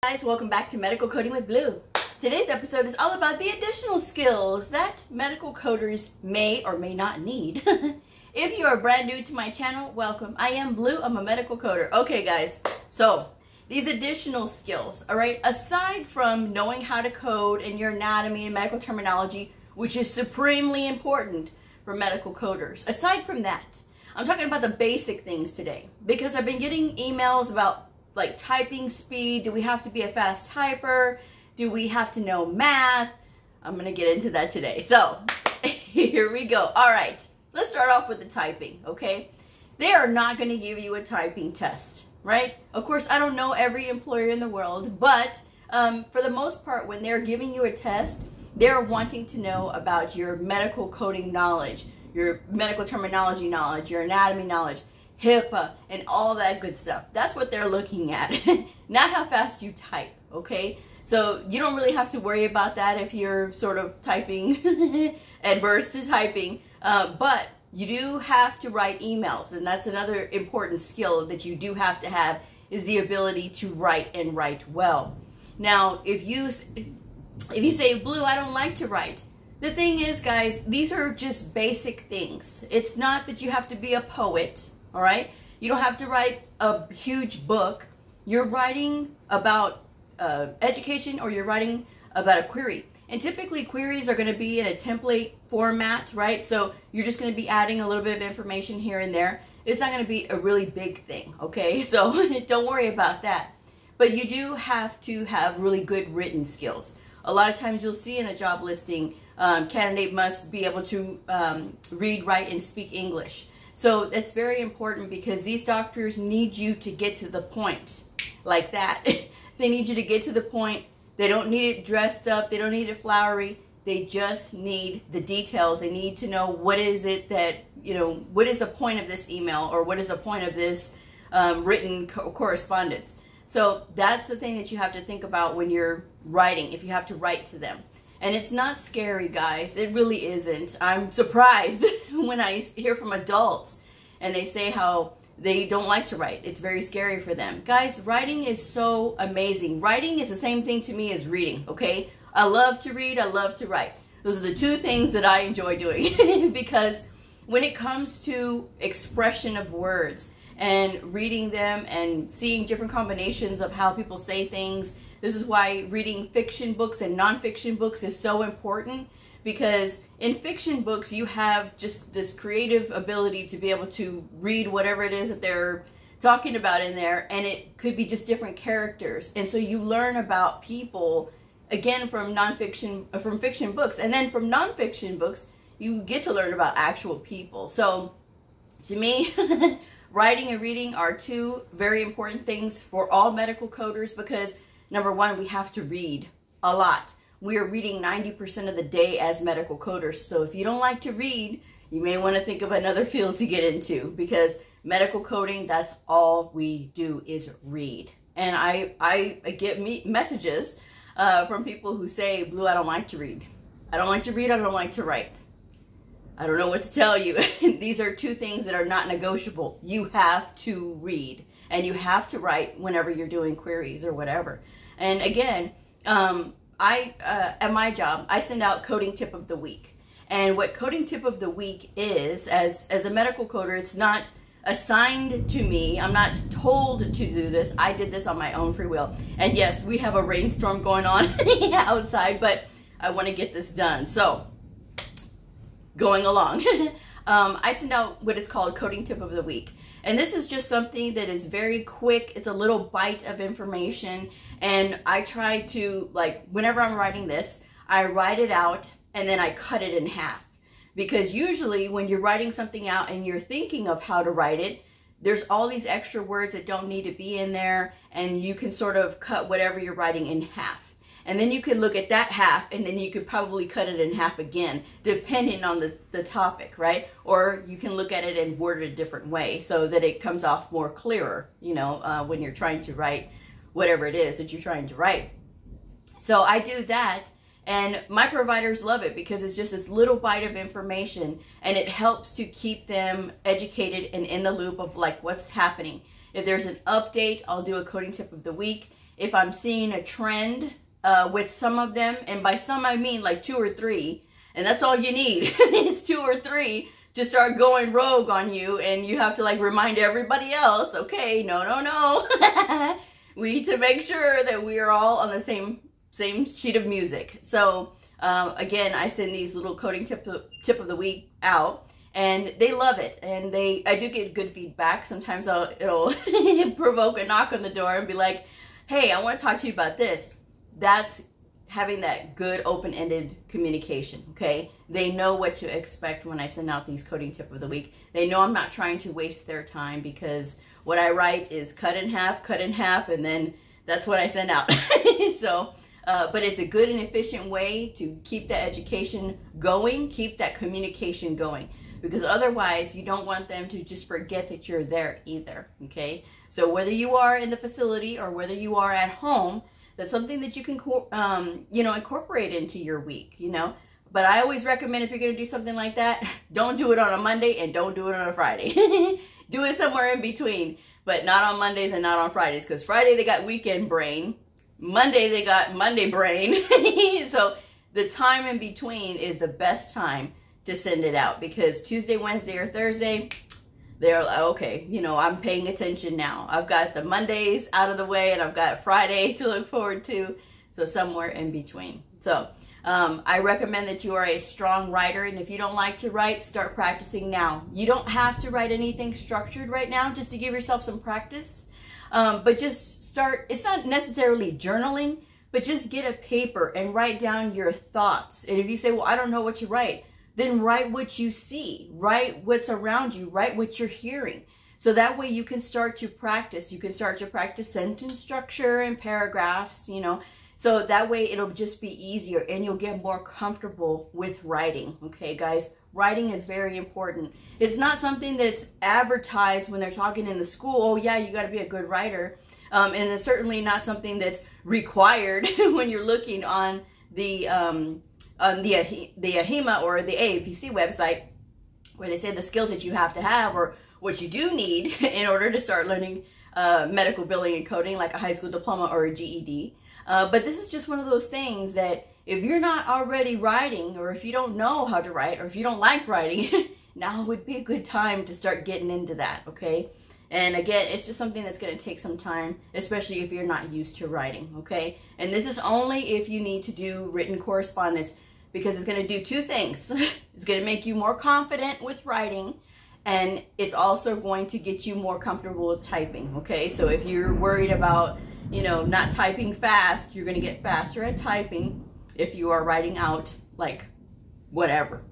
Guys, welcome back to Medical Coding with Blue. Today's episode is all about the additional skills that medical coders may or may not need. If you are brand new to my channel, welcome. I am Blue, I'm a medical coder. Okay guys, so these additional skills, all right, aside from knowing how to code and your anatomy and medical terminology, which is supremely important for medical coders, aside from that, I'm talking about the basic things today because I've been getting emails about like typing speed. Do we have to be a fast typer? Do we have to know math? I'm gonna get into that today. So here we go. All right, let's start off with the typing, okay? They are not gonna give you a typing test, right? Of course, I don't know every employer in the world, but for the most part, when they're giving you a test, they're wanting to know about your medical coding knowledge, your medical terminology knowledge, your anatomy knowledge, HIPAA, and all that good stuff. That's what they're looking at, not how fast you type, okay? So you don't really have to worry about that if you're sort of typing, adverse to typing, but you do have to write emails, and that's another important skill that you do have to have, is the ability to write and write well. Now, if you say, Blue, I don't like to write, the thing is, guys, these are just basic things. It's not that you have to be a poet. All right, you don't have to write a huge book. You're writing about education, or you're writing about a query. And typically queries are going to be in a template format, right? So you're just going to be adding a little bit of information here and there. It's not going to be a really big thing, okay? So don't worry about that. But you do have to have really good written skills. A lot of times you'll see in a job listing, candidate must be able to read, write, and speak English. So that's very important because these doctors need you to get to the point like that. They need you to get to the point. They don't need it dressed up. They don't need it flowery. They just need the details. They need to know what is it that, you know, what is the point of this email, or what is the point of this written correspondence. So that's the thing that you have to think about when you're writing, if you have to write to them. And it's not scary, guys. It really isn't. I'm surprised when I hear from adults and they say how they don't like to write. It's very scary for them. Guys, writing is so amazing. Writing is the same thing to me as reading, okay? I love to read. I love to write. Those are the two things that I enjoy doing because when it comes to expression of words and reading them and seeing different combinations of how people say things, this is why reading fiction books and nonfiction books is so important, because in fiction books you have just this creative ability to be able to read whatever it is that they're talking about in there, and it could be just different characters. And so you learn about people, again, from fiction books, and then from nonfiction books you get to learn about actual people. So to me, writing and reading are two very important things for all medical coders, because number one, we have to read a lot. We are reading 90% of the day as medical coders. So if you don't like to read, you may want to think of another field to get into, because medical coding, that's all we do is read. And I get messages from people who say, Blue, I don't like to read. I don't like to read, I don't like to write. I don't know what to tell you. These are two things that are not negotiable. You have to read and you have to write whenever you're doing queries or whatever. And again, at my job, I send out coding tip of the week. And what coding tip of the week is, as a medical coder, it's not assigned to me. I'm not told to do this. I did this on my own free will. And yes, we have a rainstorm going on outside, but I want to get this done. So, going along, I send out what is called coding tip of the week. And this is just something that is very quick. It's a little bite of information. And I try to, like, whenever I'm writing this, I write it out and then I cut it in half. Because usually when you're writing something out and you're thinking of how to write it, there's all these extra words that don't need to be in there, and you can sort of cut whatever you're writing in half. And then you can look at that half, and then you could probably cut it in half again, depending on the topic, right? Or you can look at it and word it a different way so that it comes off more clearer, you know, when you're trying to write whatever it is that you're trying to write. So I do that, and my providers love it because it's just this little bite of information, and it helps to keep them educated and in the loop of like what's happening. If there's an update, I'll do a coding tip of the week. if I'm seeing a trend with some of them, and by some I mean like 2 or 3, and that's all you need is 2 or 3 to start going rogue on you, and you have to like remind everybody else, okay, no. We need to make sure that we are all on the same sheet of music. So again, I send these little coding tip of the week out, and they love it, and I do get good feedback. Sometimes it'll provoke a knock on the door and be like, hey, I want to talk to you about this. That's having that good open-ended communication, okay? They know what to expect when I send out these coding tip of the week. They know I'm not trying to waste their time, because what I write is cut in half, and then that's what I send out. So, but it's a good and efficient way to keep that education going, keep that communication going, because otherwise you don't want them to just forget that you're there either, okay? So whether you are in the facility or whether you are at home, that's something that you can, incorporate into your week, But I always recommend, if you're going to do something like that, don't do it on a Monday and don't do it on a Friday. Do it somewhere in between, but not on Mondays and not on Fridays, because Friday they got weekend brain. Monday they got Monday brain. So the time in between is the best time to send it out, because Tuesday, Wednesday, or Thursday, they're like, okay, I'm paying attention now. I've got the Mondays out of the way, and I've got Friday to look forward to. So somewhere in between. So I recommend that you are a strong writer, and if you don't like to write, start practicing now. You don't have to write anything structured right now, just to give yourself some practice. But just start. It's not necessarily journaling, but just get a paper and write down your thoughts. And if you say, well, I don't know what to write, then write what you see, write what's around you, write what you're hearing. So that way you can start to practice. You can start to practice sentence structure and paragraphs, So that way it'll just be easier, and you'll get more comfortable with writing. Okay, guys, writing is very important. It's not something that's advertised when they're talking in the school. Oh yeah, you got to be a good writer. And it's certainly not something that's required when you're looking on the AHIMA or the AAPC website, where they say the skills that you have to have, or what you do need in order to start learning medical billing and coding, like a high school diploma or a GED. But this is just one of those things that if you're not already writing, or if you don't know how to write, or if you don't like writing, now would be a good time to start getting into that, okay? And again, it's just something that's going to take some time, especially if you're not used to writing, okay? And this is only if you need to do written correspondence, because it's going to do 2 things. It's going to make you more confident with writing, and it's also going to get you more comfortable with typing, okay? So if you're worried about, not typing fast, you're going to get faster at typing if you are writing out, like, whatever,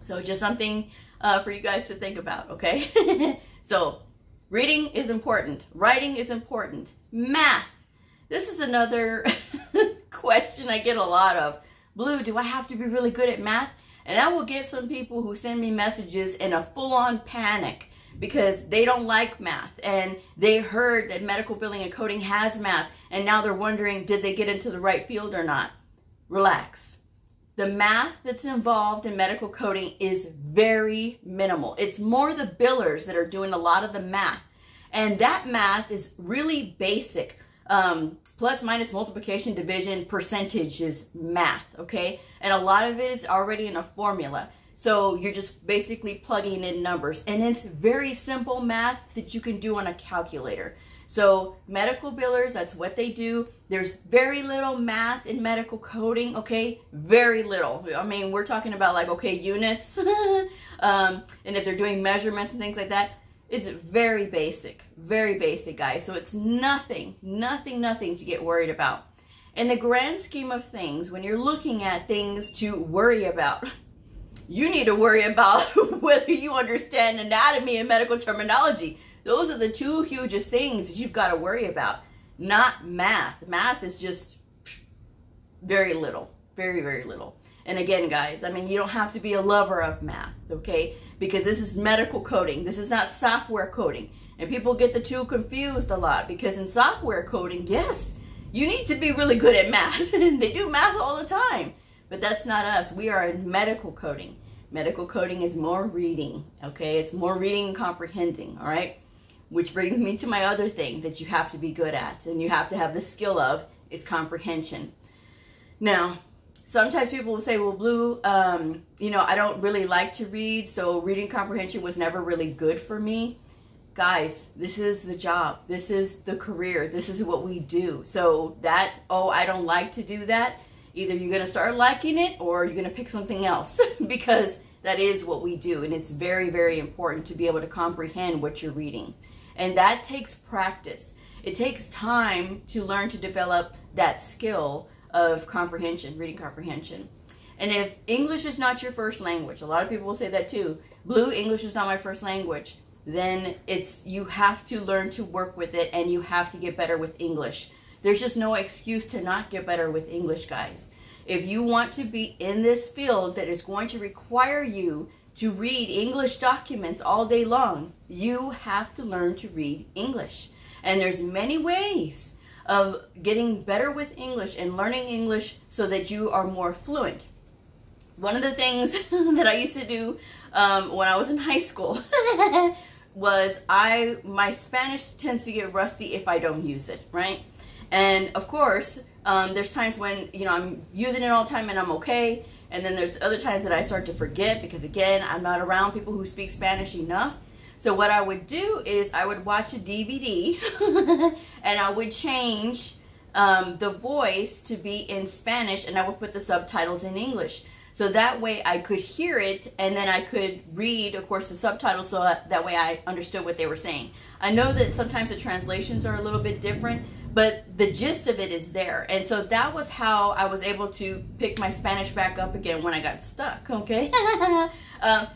So just something for you guys to think about, okay? So reading is important. Writing is important. Math. This is another question I get a lot of. Blue, do I have to be really good at math? And I will get some people who send me messages in a full-on panic because they don't like math, and they heard that medical billing and coding has math, and now they're wondering, did they get into the right field or not? Relax. The math that's involved in medical coding is very minimal. It's more the billers that are doing a lot of the math. And that math is really basic. Plus, minus, multiplication, division, percentage is math, okay? And a lot of it is already in a formula. So you're just basically plugging in numbers. And it's very simple math that you can do on a calculator. So medical billers, that's what they do. There's very little math in medical coding, okay? Very little. I mean, we're talking about like, okay, units. And if they're doing measurements and things like that, it's very basic, guys. So it's nothing to get worried about. In the grand scheme of things, when you're looking at things to worry about, you need to worry about whether you understand anatomy and medical terminology. Those are the 2 hugest things that you've got to worry about, not math. Math is just very little, very little. And again, guys, I mean, you don't have to be a lover of math, okay? Because this is medical coding. This is not software coding. And people get the 2 confused a lot, because in software coding, yes, you need to be really good at math. They do math all the time. But that's not us. We are in medical coding. Medical coding is more reading, okay? It's more reading and comprehending, all right? which brings me to my other thing that you have to be good at and you have to have the skill of is comprehension. Now, sometimes people will say, well, Blue, you know, I don't really like to read, so reading comprehension was never really good for me. Guys, this is the job. This is the career. This is what we do. So that, oh, I don't like to do that. Either you're going to start liking it or you're going to pick something else because that is what we do. And it's very, very important to be able to comprehend what you're reading. And that takes practice. It takes time to learn to develop that skill of comprehension, reading comprehension. And if English is not your first language, a lot of people will say that too, Blue, English is not my first language, then you have to learn to work with it and you have to get better with English. There's just no excuse to not get better with English, guys. If you want to be in this field that is going to require you to read English documents all day long, you have to learn to read English. And there's many ways of getting better with English and learning English so that you are more fluent. One of the things that I used to do when I was in high school was my Spanish tends to get rusty if I don't use it, right? And of course, there's times when, you know, I'm using it all the time and I'm okay. And then there's other times that I start to forget because, again, I'm not around people who speak Spanish enough. So what I would do is I would watch a DVD and I would change the voice to be in Spanish and I would put the subtitles in English. So that way I could hear it and then I could read, of course, the subtitles so that way I understood what they were saying. I know that sometimes the translations are a little bit different, but the gist of it is there. And so that was how I was able to pick my Spanish back up again when I got stuck, okay?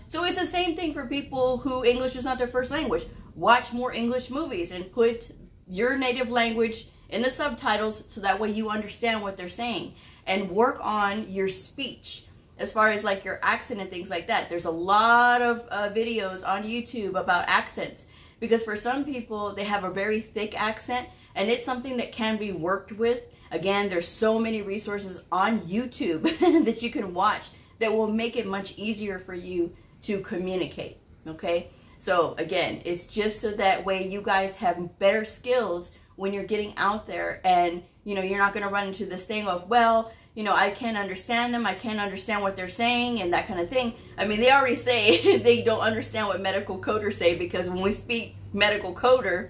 So it's the same thing for people who English is not their first language. Watch more English movies and put your native language in the subtitles so that way you understand what they're saying. And work on your speech as far as like your accent and things like that. There's a lot of videos on YouTube about accents because for some people they have a very thick accent and it's something that can be worked with. Again, there's so many resources on YouTube that you can watch that will make it much easier for you to communicate, okay? So again, it's just so that way you guys have better skills when you're getting out there and, you know, you're not gonna run into this thing of, well, you know, I can't understand them, I can't understand what they're saying and that kind of thing. I mean, they already say they don't understand what medical coders say because when we speak medical coder,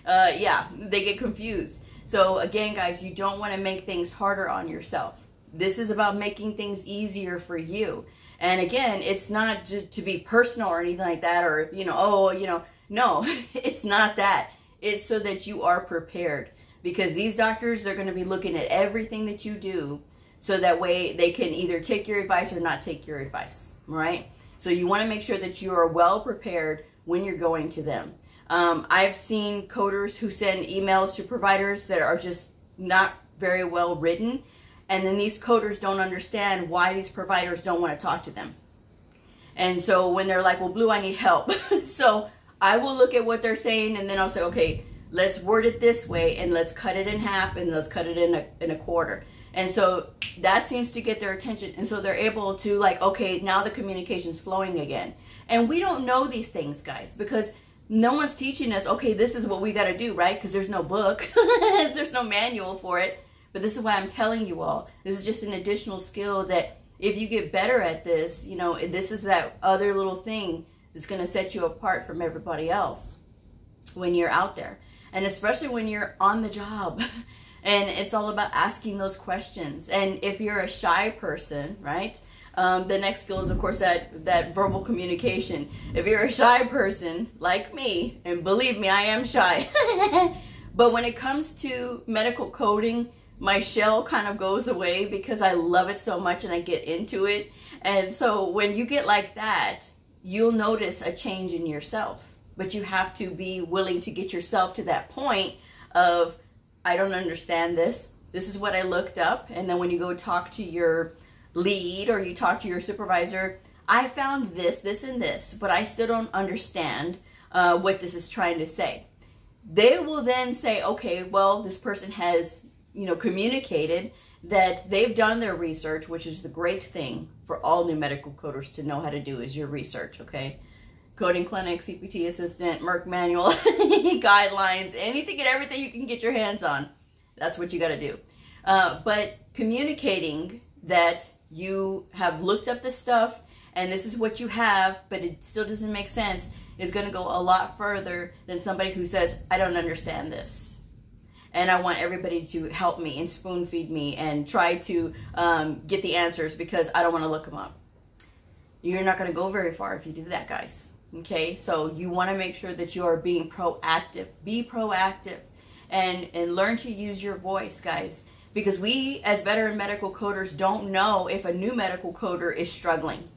yeah, they get confused. So again, guys, you don't want to make things harder on yourself. This is about making things easier for you. And again, it's not to be personal or anything like that or, you know, oh, you know, no, it's not that. It's so that you are prepared because these doctors, they're going to be looking at everything that you do so that way they can either take your advice or not take your advice, right? So you want to make sure that you are well prepared when you're going to them. I've seen coders who send emails to providers that are just not very well written. And then these coders don't understand why these providers don't want to talk to them. And so when they're like, well, Blue, I need help. So I will look at what they're saying and then I'll say, okay, let's word it this way and let's cut it in half and let's cut it in a quarter. And so that seems to get their attention. And so they're able to like, okay, now the communication's flowing again. And we don't know these things, guys, because no one's teaching us, okay, this is what we got to do, right? Because there's no book. There's no manual for it. But this is why I'm telling you all. This is just an additional skill that if you get better at this, you know, this is that other little thing that's going to set you apart from everybody else when you're out there. And especially when you're on the job. And it's all about asking those questions. And if you're a shy person, right? The next skill is, of course, that verbal communication. If you're a shy person like me, and believe me, I am shy. But when it comes to medical coding, my shell kind of goes away because I love it so much and I get into it. And so when you get like that, you'll notice a change in yourself. But you have to be willing to get yourself to that point of, I don't understand this. This is what I looked up. And then when you go talk to your lead or you talk to your supervisor, I found this, this, and this, but I still don't understand what this is trying to say. They will then say, okay, well, this person has, you know, communicated that they've done their research, which is the great thing for all new medical coders to know how to do is your research, okay? coding clinic, CPT assistant, Merck manual, guidelines, anything and everything you can get your hands on. That's what you got to do. But communicating that you have looked up this stuff and this is what you have, but it still doesn't make sense, is going to go a lot further than somebody who says, I don't understand this. And I want everybody to help me and spoon feed me and try to get the answers because I don't want to look them up. You're not going to go very far if you do that, guys. Okay, so you want to make sure that you are being proactive. Be proactive and learn to use your voice, guys. Because we, as veteran medical coders, don't know if a new medical coder is struggling.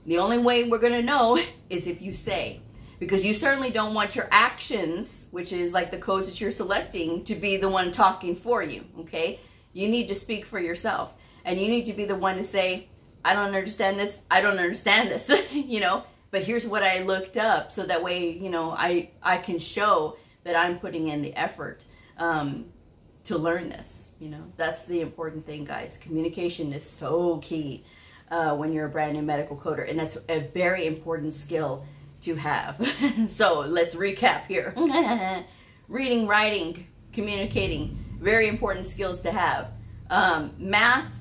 The only way we're going to know is if you say. Because you certainly don't want your actions, which is like the codes that you're selecting, to be the one talking for you, okay? You need to speak for yourself. And you need to be the one to say, I don't understand this, I don't understand this, you know? But here's what I looked up, so that way, you know, I can show that I'm putting in the effort to learn this, you know? That's the important thing, guys. Communication is so key when you're a brand new medical coder, and that's a very important skill to have. So let's recap here. Reading, writing, communicating, very important skills to have. Math,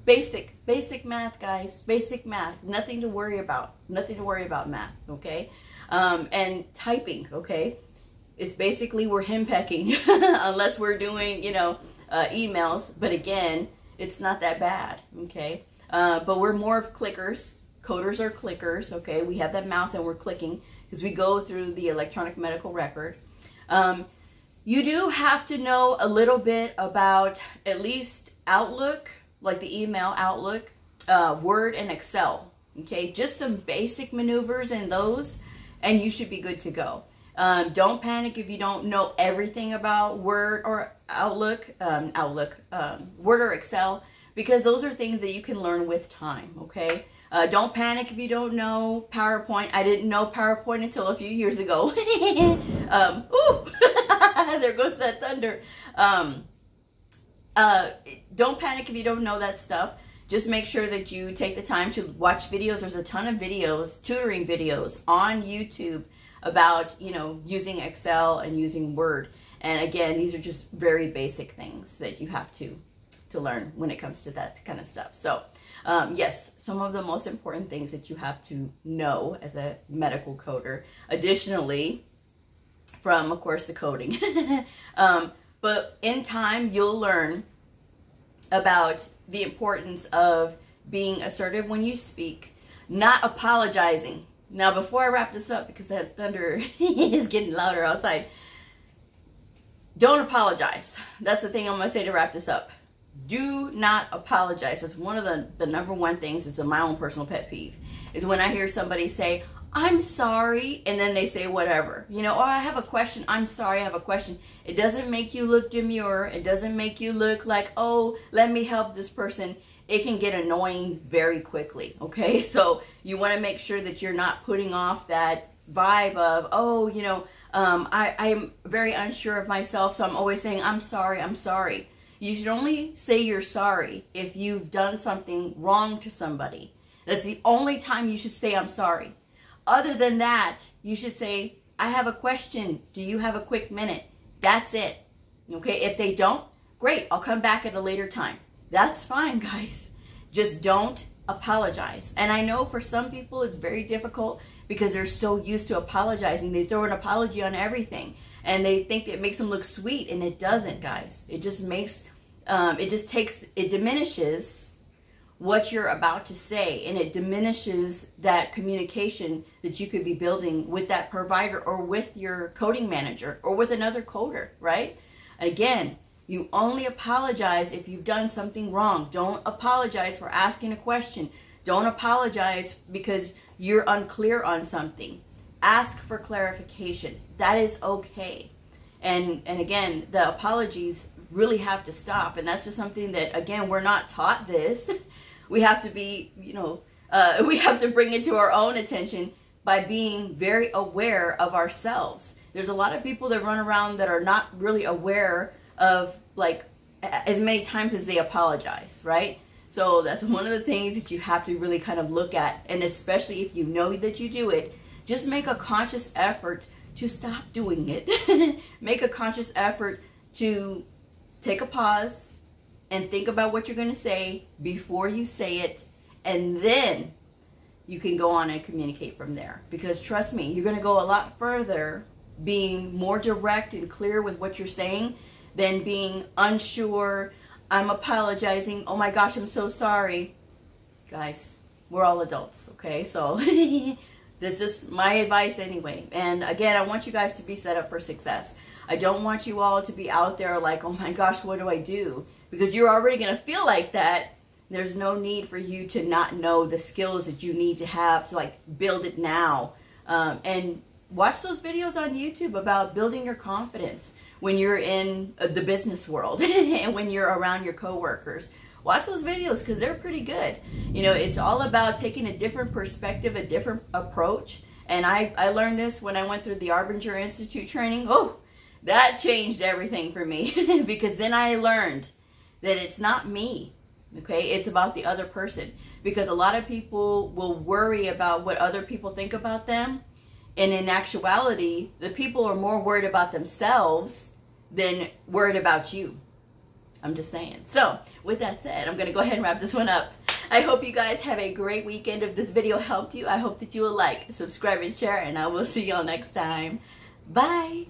basic math, guys, basic math, nothing to worry about, math, okay? And typing, okay? It's basically we're henpecking unless we're doing, you know, emails, but again, it's not that bad, okay? But we're more of clickers. Coders are clickers, okay? We have that mouse and we're clicking because we go through the electronic medical record. You do have to know a little bit about at least Outlook, like the email Outlook, Word and Excel, okay? Just some basic maneuvers in those and you should be good to go. Don't panic if you don't know everything about Word or Outlook, Word or Excel, because those are things that you can learn with time, okay? Don't panic if you don't know PowerPoint. I didn't know PowerPoint until a few years ago. Ooh, there goes that thunder. Don't panic if you don't know that stuff. Just make sure that you take the time to watch videos. There's a ton of videos, tutoring videos on YouTube about, you know, using Excel and using Word. And again, these are just very basic things that you have to learn when it comes to that kind of stuff. So yes, some of the most important things that you have to know as a medical coder. Additionally, from, of course, the coding. But in time, you'll learn about the importance of being assertive when you speak, not apologizing. Now, before I wrap this up, because that thunder is getting louder outside, don't apologize. That's the thing I'm going to say to wrap this up. Do not apologize. That's one of the number one things. It's my own personal pet peeve, is when I hear somebody say, I'm sorry, and then they say whatever. You know, oh, I have a question. I'm sorry, I have a question. It doesn't make you look demure. It doesn't make you look like, oh, let me help this person. It can get annoying very quickly, okay? So you want to make sure that you're not putting off that vibe of, oh, you know, I'm very unsure of myself, so I'm always saying, I'm sorry, I'm sorry. You should only say you're sorry if you've done something wrong to somebody. That's the only time you should say, I'm sorry. Other than that, you should say, I have a question. Do you have a quick minute? That's it. Okay, if they don't, great, I'll come back at a later time. That's fine, guys. Just don't apologize. And I know for some people it's very difficult because they're so used to apologizing. They throw an apology on everything and they think it makes them look sweet, and it doesn't, guys. It just makes, it diminishes what you're about to say, and it diminishes that communication that you could be building with that provider or with your coding manager or with another coder, right? Again, you only apologize if you've done something wrong. Don't apologize for asking a question. Don't apologize because you're unclear on something. Ask for clarification. That is okay. And again, the apologies really have to stop. And that's just something that, again, we're not taught this. We have to be, you know, we have to bring it to our own attention by being very aware of ourselves. There's a lot of people that run around that are not really aware of, like, as many times as they apologize, right? So that's one of the things that you have to really kind of look at. And especially if you know that you do it, just make a conscious effort to stop doing it. Make a conscious effort to take a pause and think about what you're going to say before you say it. And then you can go on and communicate from there. Because trust me, you're going to go a lot further being more direct and clear with what you're saying than being unsure. I'm apologizing. Oh my gosh, I'm so sorry. Guys, we're all adults, okay? So this is my advice anyway. And again, I want you guys to be set up for success. I don't want you all to be out there like, oh my gosh, what do I do? Because you're already going to feel like that. There's no need for you to not know the skills that you need to have to like build it now. And watch those videos on YouTube about building your confidence when you're in the business world and when you're around your coworkers. Watch those videos because they're pretty good. You know, it's all about taking a different perspective, a different approach. And I learned this when I went through the Arbinger Institute training. Oh, that changed everything for me because then I learned that it's not me, okay? It's about the other person, because a lot of people will worry about what other people think about them. And in actuality, the people are more worried about themselves than worried about you. I'm just saying. So with that said, I'm going to go ahead and wrap this one up. I hope you guys have a great weekend. If this video helped you, I hope that you will like, subscribe, and share, and I will see y'all next time. Bye.